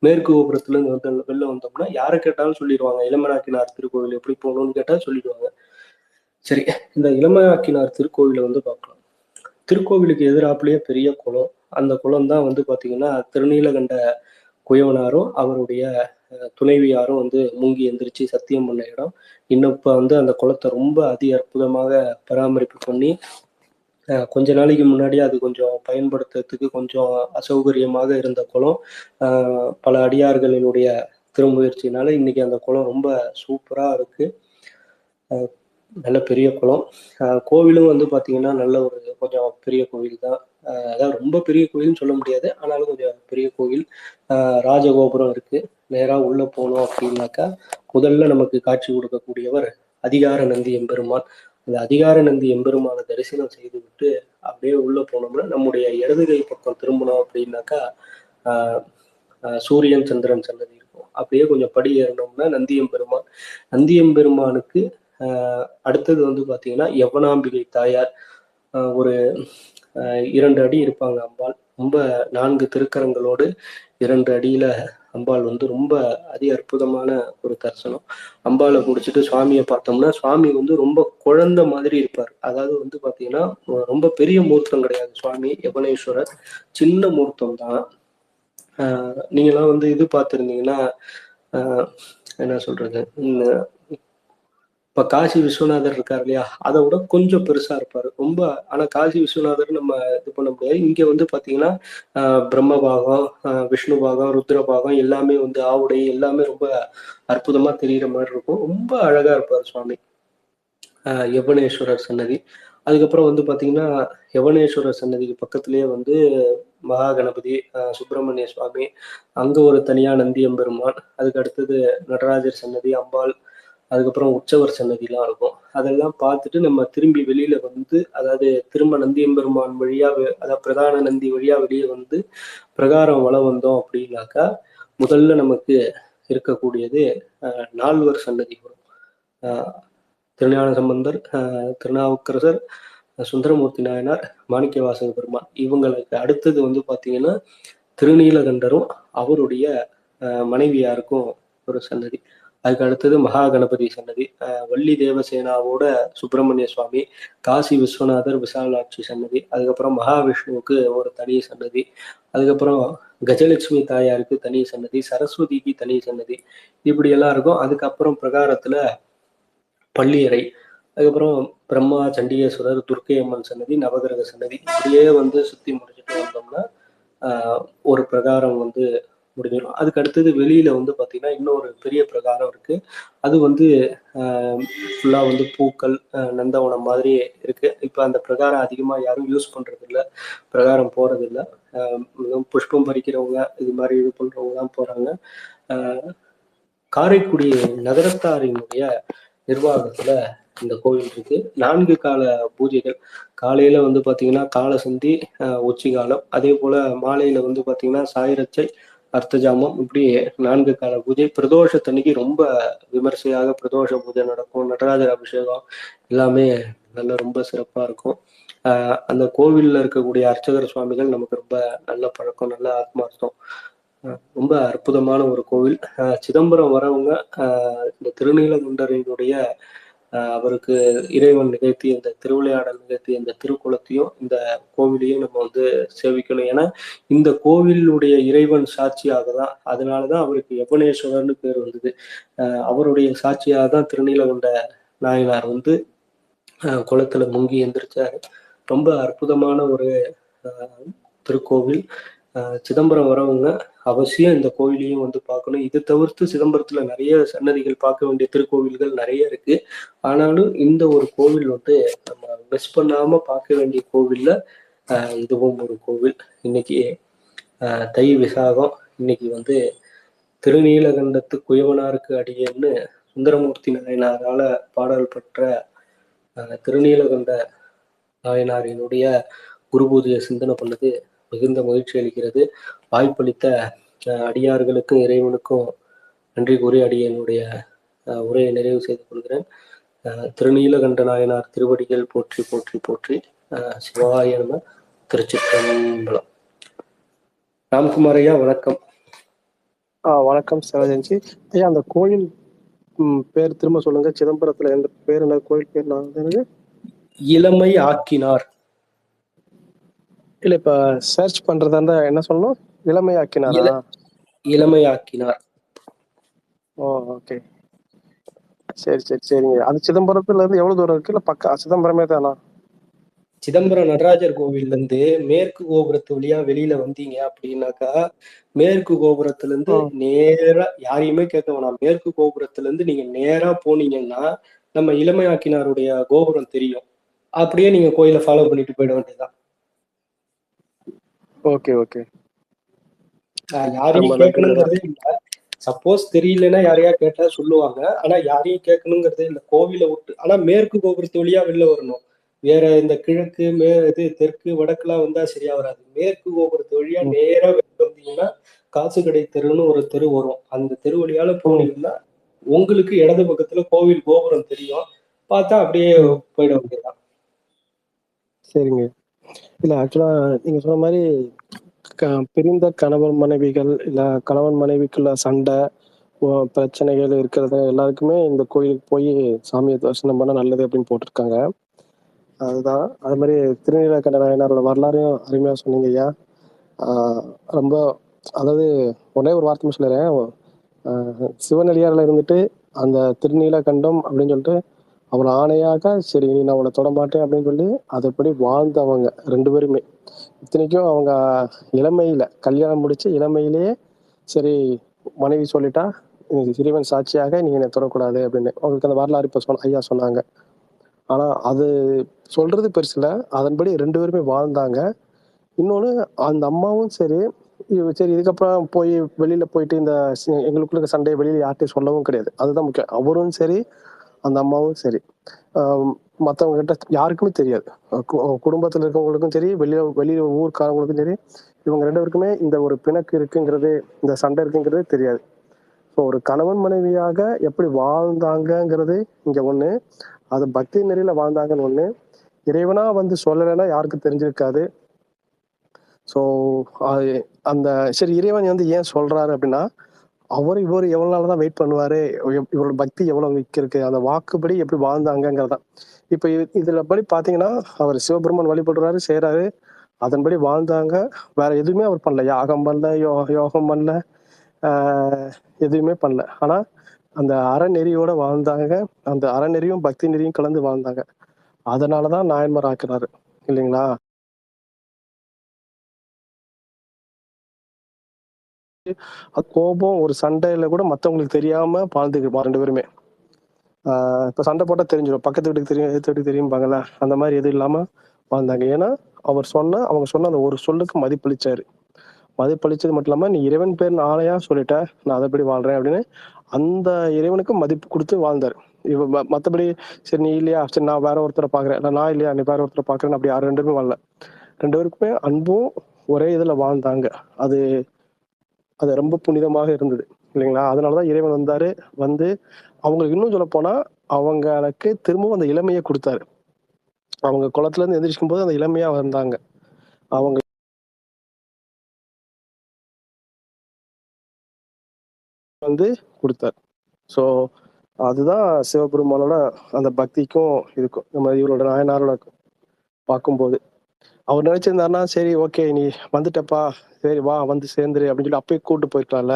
மேற்கு கோபுரத்துல இருந்து வந்து வெளில வந்தோம்னா யாரை கேட்டாலும் சொல்லிடுவாங்க, இளமநாக்கினார் திருக்கோவில் எப்படி போகணும்னு கேட்டா சொல்லிடுவாங்க. சரி, இந்த இளமநாக்கினார் திருக்கோவிலை வந்து பார்க்கலாம். திருக்கோவிலுக்கு எதிராப்புலயே பெரிய குளம். அந்த குளம் தான் வந்து பாத்தீங்கன்னா திருநீலகண்ட குயவனாரும் அவருடைய துணைவியாரும் வந்து மூங்கி எந்திரிச்சு சத்தியம் பண்ண இடம். இன்னும் இப்ப வந்து அந்த குளத்தை ரொம்ப அதி அற்புதமாக பராமரிப்பு பண்ணி கொஞ்ச நாளைக்கு முன்னாடி அது கொஞ்சம் பயன்படுத்துறதுக்கு கொஞ்சம் அசௌகரியமாக இருந்த குளம் பல அடியார்களினுடைய திருமுயற்சினால இன்னைக்கு அந்த குளம் ரொம்ப சூப்பரா இருக்கு. நல்ல பெரிய குளம். கோவிலும் வந்து பாத்தீங்கன்னா நல்ல ஒரு கொஞ்சம் பெரிய கோவில் தான். அதாவது ரொம்ப பெரிய கோவில்னு சொல்ல முடியாது, ஆனாலும் கொஞ்சம் பெரிய கோவில். ராஜகோபுரம் இருக்கு. நேரா உள்ள போனோம் அப்படின்னாக்கா முதல்ல நமக்கு காட்சி கொடுக்கக்கூடியவர் அதிகார நந்தி எம்பெருமான். அந்த அதிகார நந்தி எம்பெருமான தரிசனம் செய்து விட்டு அப்படியே உள்ள போனோம்னா நம்முடைய இடது கை பக்கம் திரும்பணும் அப்படின்னாக்கா சூரியன் சந்திரன் சன்னதி இருக்கும். அப்படியே கொஞ்சம் படி ஏறினோம்னா நந்தி எம்பெருமான். நந்தி எம்பெருமானுக்கு அடுத்தது வந்து பாத்தீங்கன்னா யவனாம்பிகை தாயார். ஒரு 2 அடி இருப்பாங்க அம்பாள். ரொம்ப 4 திருக்கரங்களோடு 2 அடியில அம்பாள் வந்து ரொம்ப அதி அற்புதமான ஒரு தரிசனம். அம்பாளை முடிச்சுட்டு சுவாமியை பார்த்தோம்னா சுவாமி வந்து ரொம்ப குழந்தை மாதிரி இருப்பார். அதாவது வந்து பாத்தீங்கன்னா ரொம்ப பெரிய மூர்த்தம் கிடையாது சுவாமி யவனேஸ்வரர், சின்ன மூர்த்தம் தான். நீங்களாம் வந்து இது பார்த்துருந்தீங்கன்னா என்ன சொல்றது, இப்ப காசி விஸ்வநாதர் இருக்காரு இல்லையா, அதை விட கொஞ்சம் பெருசா இருப்பாரு ரொம்ப. ஆனா காசி விஸ்வநாதர் நம்ம இது பண்ண முடியாது. இங்க வந்து பாத்தீங்கன்னா பிரம்ம பாகம், விஷ்ணு பாகம், ருத்ர பாகம் எல்லாமே வந்து ஆவுடை எல்லாமே ரொம்ப அற்புதமா தெரிகிற மாதிரி இருக்கும். ரொம்ப அழகா இருப்பார் சுவாமி. யவனேஸ்வரர் சன்னதி. அதுக்கப்புறம் வந்து பாத்தீங்கன்னா யவனேஸ்வரர் சன்னதிக்கு பக்கத்திலேயே வந்து மகா கணபதி, சுப்பிரமணிய சுவாமி, அங்க ஒரு தனியா நந்தி எம்பெருமான், அதுக்கு அடுத்தது நடராஜர் சன்னதி, அம்பாள், அதுக்கப்புறம் உற்சவர் சன்னதிலாம் இருக்கும். அதெல்லாம் பார்த்துட்டு நம்ம திரும்பி வெளியில வந்து, அதாவது திரும்ப நந்தி எம்பெருமான் வழியா, அதாவது பிரதான நந்தி வழியா வெளியே வந்து பிரகாரம் வலம் வந்தோம் அப்படின்னாக்கா முதல்ல நமக்கு இருக்கக்கூடியது நால்வர் சன்னதி வரும். திருஞான சம்பந்தர், திருநாவுக்கரசர், சுந்தரமூர்த்தி நாயனார், மாணிக்கவாசக பெருமான். இவங்களுக்கு அடுத்தது வந்து பாத்தீங்கன்னா திருநீலகண்டரும் அவருடைய மனைவியாருக்கும் ஒரு சன்னதி. அதுக்கு அடுத்தது மகா கணபதி சன்னதி, வள்ளி தேவசேனாவோட சுப்பிரமணிய சுவாமி, காசி விஸ்வநாதர் விசாலாட்சி சன்னதி, அதுக்கப்புறம் மகாவிஷ்ணுவுக்கு ஒரு தனி சன்னதி, அதுக்கப்புறம் கஜலட்சுமி தாயாருக்கு தனி சன்னதி, சரஸ்வதிக்கு தனி சன்னதி, இப்படி எல்லாம் இருக்கும். அதுக்கப்புறம் பிரகாரத்துல பள்ளியறை, அதுக்கப்புறம் பிரம்மா, சண்டிகேஸ்வரர், துர்க்கை அம்மன் சன்னதி, நவகிரக சன்னதி, இப்படியே வந்து சுத்தி முடிச்சுட்டு வந்தோம்னா ஒரு பிரகாரம் வந்து முடிஞ்சிடும். அதுக்கு அடுத்தது வெளியில வந்து பாத்தீங்கன்னா இன்னொரு பெரிய பிரகாரம் இருக்கு. அது வந்து ஃபுல்லா வந்து பூக்கள், நந்தவனம் மாதிரி இருக்கு. இப்ப அந்த பிரகாரம் அதிகமா யாரும் யூஸ் பண்றது இல்லை, பிரகாரம் போறது இல்லை. புஷ்பம் பறிக்கிறவங்க இது மாதிரி இது பண்றவங்க தான் போறாங்க. காரைக்குடி நகரத்தாரினுடைய நிர்வாகத்துல இந்த கோவில் இருக்கு. 4 கால பூஜைகள். காலையில வந்து பாத்தீங்கன்னா காலசந்தி, உச்சி காலம், அதே போல மாலையில வந்து பாத்தீங்கன்னா சாயிரச்சை, அர்த்தஜாமம், இப்படி 4 கால பூஜை. பிரதோஷத்தன்னைக்கு ரொம்ப விமர்சையாக பிரதோஷ பூஜை நடக்கும். நடராஜர் அபிஷேகம் எல்லாமே ரொம்ப சிறப்பா இருக்கும். அந்த கோவில்ல இருக்கக்கூடிய அர்ச்சகர் சுவாமிகள் நமக்கு ரொம்ப நல்ல பழக்கம், நல்ல ஆத்மார்த்தம். ரொம்ப அற்புதமான ஒரு கோவில். சிதம்பரம் வரவங்க இந்த திருநீலகண்டரினுடைய அவருக்கு இறைவன் நிகழ்த்திய இந்த திருவிளையாடல் நிகழ்த்திய இந்த திருக்குளத்தையும் இந்த கோவிலையும் நம்ம சேவிக்கணும். ஏன்னா இந்த கோவிலுடைய இறைவன் சாட்சியாக தான், அதனாலதான் அவருக்கு யவனேஸ்வரர்னு பேர் வந்தது. அவருடைய சாட்சியாக தான் திருநீலகண்ட நாயனார் குளத்துல முங்கி எந்திரிச்சாரு. ரொம்ப அற்புதமான ஒரு திருக்கோவில். சிதம்பரம் வரவங்க அவசியம் இந்த கோவிலையும் பார்க்கணும். இது தவிர்த்து சிதம்பரத்துல நிறைய சன்னதிகள், பார்க்க வேண்டிய திருக்கோவில்கள் நிறைய இருக்கு. ஆனாலும் இந்த ஒரு கோவில் நம்ம மிஸ் பண்ணாம பார்க்க வேண்டிய கோவில்ல இதுவும் ஒரு கோவில். இன்னைக்கு தை விசாகம். இன்னைக்கு திருநீலகண்டத்து குயவனாருக்கு அடியேன்னு சுந்தரமூர்த்தி நாயனாரால பாடல் பெற்ற திருநீலகண்ட நாயனாரினுடைய குரு பூஜையை சிந்தனை பண்ணது மிகுந்த மகிழ்ச்சி அளிக்கிறது. வாய்ப்பளித்த அடியார்களுக்கும் இறைவனுக்கும் நன்றி கூறி அடியனுடைய உரையை நிறைவு செய்து கொள்கிறேன். திருநீலகண்ட நாயனார் திருவடிகள் போற்றி போற்றி போற்றி. சிவாய நம. திருச்சிற்றம்பலம். ராம்குமார் ஐயா வணக்கம். வணக்கம் சிவஜெயந்தி ஐயா. அந்த கோயில் பேர் திரும்ப சொல்லுங்க. சிதம்பரத்துல எந்த பேர், என்ன கோயில் பேர்? இளமை ஆக்கினார். இல்ல, இப்ப சர்ச் பண்றதா இருந்தா என்ன சொல்லணும்? இளமை ஆக்கினாரா? இளமை ஆக்கினார். ஓ, ஓகே, சரி சரி சரிங்க. அது சிதம்பரத்துல இருந்து எவ்வளவு தூரம் இருக்கு? இல்ல பக்கா சிதம்பரமே தானா? சிதம்பரம் நடராஜர் கோவில்ல இருந்து மேற்கு கோபுரத்து வழியா வெளியில வந்தீங்க அப்படின்னாக்கா, மேற்கு கோபுரத்துல இருந்து நேரா, யாரையுமே கேட்க வேணாம், மேற்கு கோபுரத்துல இருந்து நீங்க நேரா போனீங்கன்னா நம்ம இளமையாக்கினாருடைய கோபுரம் தெரியும். அப்படியே நீங்க கோயிலை ஃபாலோ பண்ணிட்டு போயிட வேண்டியதுதான். Okay okay. யாரையும் கேட்கணுங்கிறதே இல்ல. சப்போஸ் தெரியலன்னா யாரையா கேட்டா சொல்லுவாங்க. ஆனா யாரையும் கேட்கணுங்கிறதே இல்ல. கோவிலை விட்டு, ஆனா மேற்கு கோபுரத்து வழியா வெளில வரணும். வேற இந்த கிழக்கு தெற்கு வடக்குலாம் வந்தா சரியா வராது. மேற்கு கோபுரத்து வழியா நேரா வெளில வந்தீங்கன்னா காசு கடை தெருன்னு ஒரு தெரு வரும். அந்த தெரு வழியால போனீங்கன்னா உங்களுக்கு இடது பக்கத்துல கோவில் கோபுரம் தெரியும். பார்த்தா அப்படியே போயிட வேண்டியதுதான். சரிங்க. இல்ல, ஆக்சுவலா நீங்க சொன்ன மாதிரி பிரிந்த கணவன் மனைவிகள், இல்ல கணவன் மனைவிக்குள்ள சண்டை பிரச்சனைகள் இருக்கிறது எல்லாருக்குமே இந்த கோயிலுக்கு போய் சாமியை தரிசனம் பண்ண நல்லது அப்படின்னு போட்டிருக்காங்க. அதுதான். அது மாதிரி திருநீலகண்ட நாயனாரோட வரலாறையும் அருமையா சொன்னீங்க ஐயா. ரொம்ப, அதாவது ஒரே ஒரு வார்த்தை சொல்லிடுறேன். சிவனடியார்ல இருந்துட்டு அந்த திருநீலகண்டம் அப்படின்னு சொல்லிட்டு அவர் ஆணையாக, சரி நீ நான் உன்னை தொடமாட்டேன் அப்படின்னு சொல்லி அதைப்படி வாழ்ந்தவங்க 2 பேருமே. இத்தனைக்கும் அவங்க இளமையில கல்யாணம் முடிச்சு இளமையிலேயே சரி மனைவி சொல்லிட்டா இறைவன் சாட்சியாக நீ என்னை தொடக்கூடாது அப்படின்னு அவங்களுக்கு அந்த வரலாறு இப்ப ஐயா சொன்னாங்க. ஆனா அது சொல்றது பெருசுல, அதன்படி 2 பேருமே வாழ்ந்தாங்க. இன்னொன்னு, அந்த அம்மாவும் சரி சரி இதுக்கப்புறம் போய் வெளியில போயிட்டு இந்த எங்களுக்குள்ள சண்டையை வெளியில யார்ட்டையும் சொல்லவும் கிடையாது. அதுதான் முக்கியம். அவரும் சரி அந்த அம்மாவும் சரி மற்றவங்க கிட்ட யாருக்குமே தெரியாது. குடும்பத்துல இருக்கவங்களுக்கும் சரி, வெளியில ஊர்க்காரங்களுக்கும் சரி, இவங்க 2 பேருக்குமே இந்த ஒரு பிணக்கு இருக்குங்கிறது, இந்த சண்டை இருக்குங்கிறது தெரியாது. ஸோ ஒரு கணவன் மனைவியாக எப்படி வாழ்ந்தாங்கிறது இங்க ஒண்ணு, அது பக்தி நெறியில வாழ்ந்தாங்கன்னு ஒண்ணு. இறைவனா சொல்லலைன்னா யாருக்கும் தெரிஞ்சிருக்காது. ஸோ அந்த சரி இறைவன் ஏன் சொல்றாரு அப்படின்னா, இவர் எவ்வளவு நாள் தான் வெயிட் பண்ணுவாரு, இவரோட பக்தி எவ்வளவு இருக்கு, அந்த வாக்குப்படி எப்படி வாழ்ந்தாங்கிறதான். இப்ப இதுல படி பாத்தீங்கன்னா அவர் சிவபெருமான் வழிபடுறாரு, செய்யறாரு, அதன்படி வாழ்ந்தாங்க. வேற எதுவுமே அவர் பண்ணல. யாகம் பண்ணல, யோகம் பண்ணல, எதுவுமே பண்ணல. ஆனா அந்த அறநெறியோட வாழ்ந்தாங்க. அந்த அறநெறியும் பக்தி நெறியும் கலந்து வாழ்ந்தாங்க. அதனாலதான் நாயன்மார் ஆக்குறாரு இல்லைங்களா? கோபம் ஒரு சண்டையில கூட மத்தவங்களுக்கு தெரியாம வாழ்ந்துக்கு 2 பேருமே. இப்ப சண்டை போட்டா தெரிஞ்சிடும், பக்கத்து வீட்டுக்கு தெரியும், எதிர்த்து வீட்டுக்கு தெரியும்பாங்கல்ல, அந்த மாதிரி எதுவும் இல்லாம வாழ்ந்தாங்க. ஏன்னா அவங்க சொன்ன அந்த ஒரு சொல்லுக்கு மதிப்பளிச்சாரு. மதிப்பளிச்சது மட்டும் இல்லாம, நீ இறைவன் பேர் ஆணையா சொல்லிட்ட, நான் அதைப்படி வாழ்றேன் அப்படின்னு அந்த இறைவனுக்கு மதிப்பு கொடுத்து வாழ்ந்தாரு. மத்தபடி சரி நீ இல்லையா, சரி நான் வேற ஒருத்தரை பாக்குறேன், நான் இல்லையா நீ வேற ஒருத்தரை பாக்குறேன்னு அப்படி யாரும் 2 பேருமே வாழல. 2 பேருக்குமே அன்பும் ஒரே இதுல வாழ்ந்தாங்க. அது அது ரொம்ப புனிதமாக இருந்தது இல்லைங்களா? அதனாலதான் இறைவன் வந்தாரு. வந்து அவங்களுக்கு இன்னும் சொல்ல போனா அவங்களுக்கு திரும்பவும் அந்த இளமையை கொடுத்தாரு. அவங்க குளத்துல இருந்து எந்திரிக்கும் போது அந்த இளமையா வந்தாங்க. அவங்க வந்து கொடுத்தார். ஸோ அதுதான் சிவபெருமானோட அந்த பக்திக்கும் இருக்கும். நம்ம இவரோட நாயனாரோட பார்க்கும்போது அவர் நினைச்சிருந்தாருன்னா, சரி ஓகே நீ வந்துட்டப்பா, சரி வா வந்து சேர்ந்துரு அப்படின்னு சொல்லி அப்பயே கூப்பிட்டு போயிருக்கலாம்ல.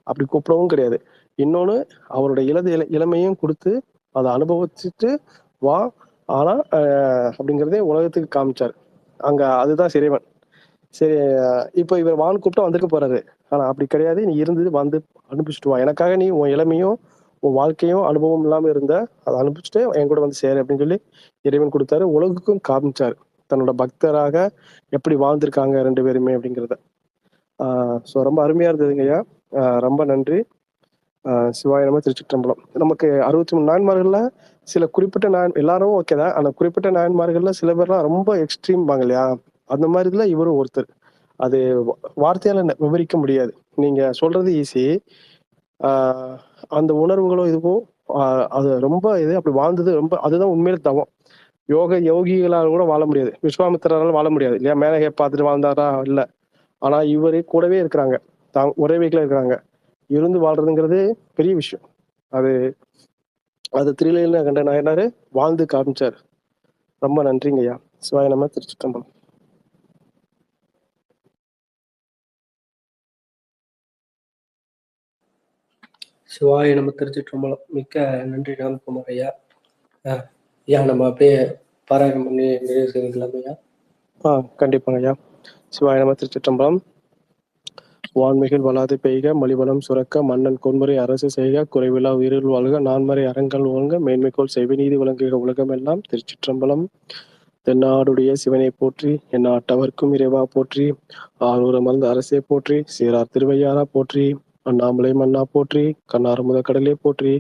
அப்படி கூப்பிடவும் கிடையாது. இன்னொன்னு அவருடைய இளமையும் கொடுத்து அதை அனுபவிச்சுட்டு வா. ஆனா அப்படிங்கிறதே உலகத்துக்கு காமிச்சாரு. அங்க அதுதான் சிறைவன். சரி இப்போ இவர் வான்னு கூப்பிட்டா வந்துட்டு போறாரு. ஆனா அப்படி கிடையாது. நீ இருந்து வந்து அனுப்பிச்சுட்டு வா. எனக்காக நீ உன் இளமையும் உன் வாழ்க்கையும் அனுபவம் இல்லாம இருந்த அதை அனுப்பிச்சுட்டு என் கூட வந்து சேரு அப்படின்னு சொல்லி இறைவன் கொடுத்தாரு. உலகுக்கும் காமிச்சாரு தன்னோட பக்தராக எப்படி வாழ்ந்திருக்காங்க ரெண்டு பேருமே அப்படிங்கிறத. ஸோ ரொம்ப அருமையா இருந்ததுங்க ஐயா. ரொம்ப நன்றி. சிவாய நம. திருச்சிற்றம்பலம். நமக்கு 63 நாயன்மார்கள்ல சில குறிப்பிட்ட எல்லாரும் ஓகேதான். ஆனா குறிப்பிட்ட நாயன்மார்கள்ல சில பேர்லாம் ரொம்ப எக்ஸ்ட்ரீம் பாங்க இல்லையா? அந்த மாதிரி இதுல இவரும் ஒருத்தர். அது வார்த்தையால விவரிக்க முடியாது. நீங்க சொல்றது ஈஸி. அந்த உணர்வுகளோ இதுவும் அது ரொம்ப இது அப்படி வாழ்ந்தது ரொம்ப அதுதான் உண்மையில தவம். யோகிகளால் கூட வாழ முடியாது. விஸ்வாமித்திரால் வாழ முடியாது இல்லையா? மேலே பார்த்துட்டு வாழ்ந்தாரா? இல்ல. ஆனா இவரு கூடவே இருக்கிறாங்க. ஒரே வீட்டுல இருக்கிறாங்க. இருந்து வாழ்றதுங்கிறது பெரிய விஷயம். அது அது திருலையில கண்ட நாயனாரு வாழ்ந்து காமிச்சாரு. ரொம்ப நன்றிங்க ஐயா. சிவாய நம. திருச்சிற்றம்பலம். சிவாய நம. திருச்சிற்றம்பலம். மிக்க நன்றி ராம்குமார் ஐயா. ஐயா நம்ம அப்படியே பாராயணம் பண்ணி நிறைவு செய்திக்கலாம் ஐயா. கண்டிப்பாங்க ஐயா. சிவாய நம. திருச்சிற்றம்பலம். வான்மிகில் வளாது பெய்க மலிவளம் சுரக்க மன்னன் கொன்முறை அரசு செய்க குறைவிலா உயிரில் வாழ்க நான்மறை அறங்கள் ஓங்க மேன்மைக்கோள் செய்வ நீதி விளங்குக உலகமெல்லாம். திருச்சிற்றம்பலம். தென்னாடுடைய சிவனை போற்றி எந்நாட்டவர்க்கும் இறைவா போற்றி ஆரூரமர்ந்த அரசே போற்றி சீரார் திருவையாரா போற்றி அண்ணாமலை மன்னா போற்றி கண்ணாறு முத கடலே போற்றி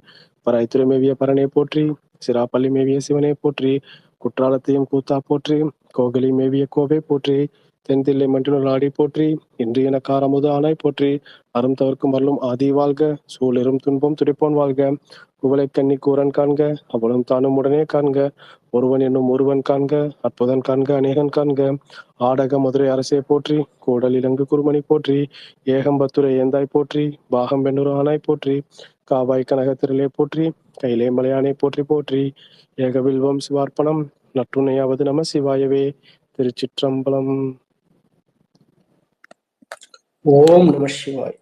பராய்த்துறை மேவிய பரனே போற்றி சிராப்பள்ளி மேவிய சிவனே போற்றி குற்றாலத்தையும் கூத்தா போற்றி கோகலி மேவிய கோவை போற்றி தென்தில்லை மன்றினுள் ஆடி போற்றி இன்று என காரமுது ஆனாய் போற்றி அறம் தவிர்க்கும் அருளும் ஆதி வாழ்க சூழரும் துன்பம் துடைப்போன் வாழ்க குவளை கண்ணி கூரன் காண்க அவளும் தானும் உடனே காண்க ஒருவன் என்னும் ஒருவன் காண்க அற்புதன் காண்க அநேகன் காண்க ஆடக மதுரை அரசே போற்றி கூடல் இலங்கு குருமணி போற்றி ஏகம்பத்துரை ஏந்தாய் போற்றி பாகம் பெண்ணுரு ஆனாய் போற்றி காவாய் கனக திரளே போற்றி கைலே மலையானை போற்றி போற்றி ஏகவில்வம் சிவார்ப்பணம் நற்றுணையாவது நம சிவாயவே. திருச்சிற்றம்பலம். ஓம் நம சிவாய்.